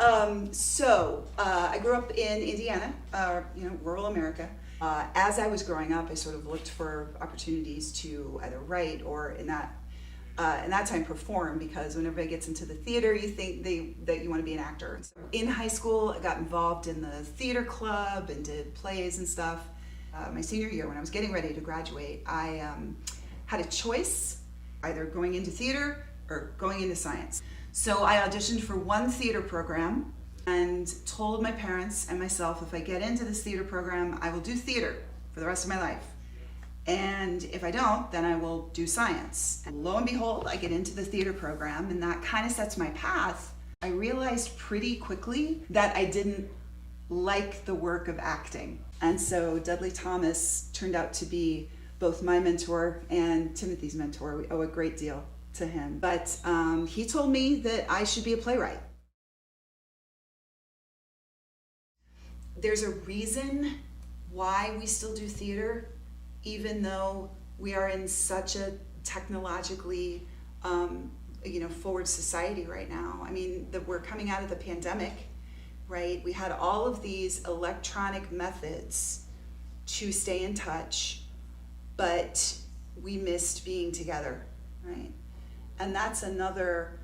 I grew up in Indiana, rural America. As I was growing up, I sort of looked for opportunities to either write or in that time perform, because when everybody gets into the theater, you think that you want to be an actor. So in high school, I got involved in the theater club and did plays and stuff. My senior year, when I was getting ready to graduate, I had a choice, either going into theater or going into science. So I auditioned for one theater program and told my parents and myself, if I get into this theater program, I will do theater for the rest of my life. And if I don't, then I will do science. And lo and behold, I get into the theater program, and that kind of sets my path. I realized pretty quickly that I didn't like the work of acting. And so Dudley Thomas turned out to be both my mentor and Timothy's mentor. We owe a great deal to him. But he told me that I should be a playwright. There's a reason why we still do theater, even though we are in such a technologically forward society right now. I mean, we're coming out of the pandemic, right? We had all of these electronic methods to stay in touch, but we missed being together, right? And that's another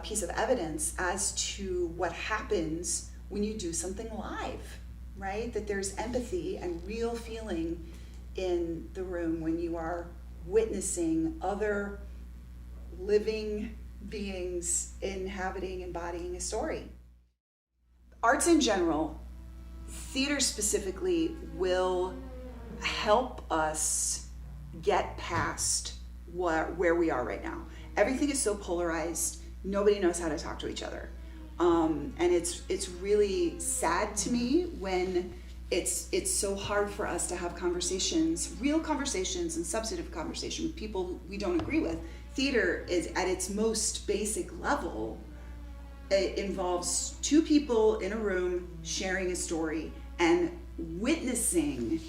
piece of evidence as to what happens when you do something live, right? That there's empathy and real feeling in the room when you are witnessing other living beings inhabiting, embodying a story. Arts in general, theater specifically, will help us get past where we are right now. Everything is so polarized, nobody knows how to talk to each other. And it's really sad to me when it's so hard for us to have conversations, real conversations and substantive conversation with people we don't agree with. Theater is, at its most basic level, it involves two people in a room sharing a story and witnessing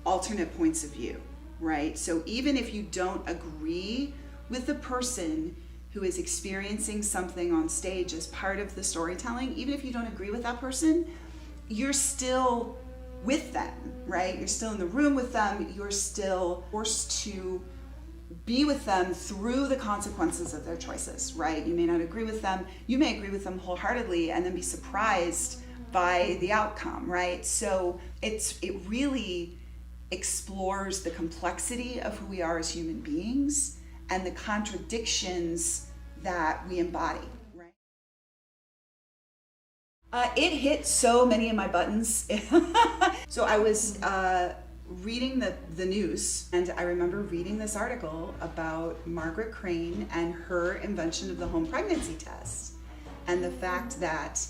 alternate points of view, right? So even if you don't agree with the person who is experiencing something on stage as part of the storytelling, even if you don't agree with that person, you're still with them, right? You're still in the room with them. You're still forced to be with them through the consequences of their choices, right? You may not agree with them. You may agree with them wholeheartedly and then be surprised by the outcome, right? So it really explores the complexity of who we are as human beings and the contradictions that we embody, right? It hit so many of my buttons. So I was reading the news, and I remember reading this article about Margaret Crane and her invention of the home pregnancy test, and the fact that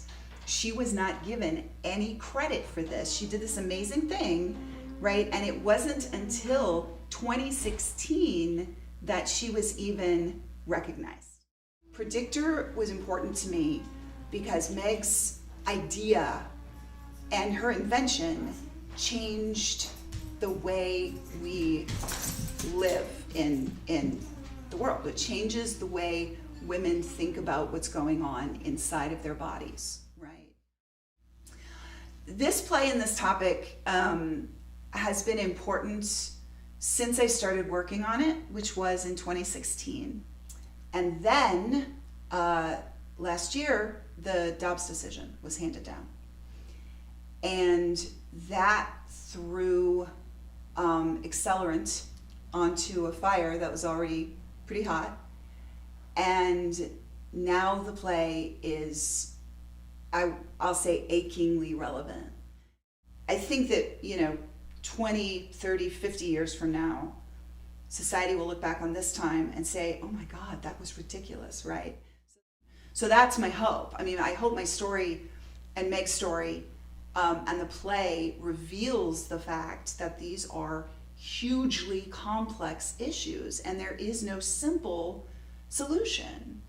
she was not given any credit for this. She did this amazing thing, right? And it wasn't until 2016 that she was even recognized. Predictor was important to me because Meg's idea and her invention changed the way we live in the world. It changes the way women think about what's going on inside of their bodies, right? This play and this topic has been important since I started working on it, which was in 2016. And then last year, the Dobbs decision was handed down. And that threw accelerant onto a fire that was already pretty hot. And now the play is, I'll say, achingly relevant. I think that, 20, 30, 50 years from now, society will look back on this time and say, oh my God, that was ridiculous, right? So that's my hope. I mean, I hope my story and Meg's story and the play reveals the fact that these are hugely complex issues and there is no simple solution.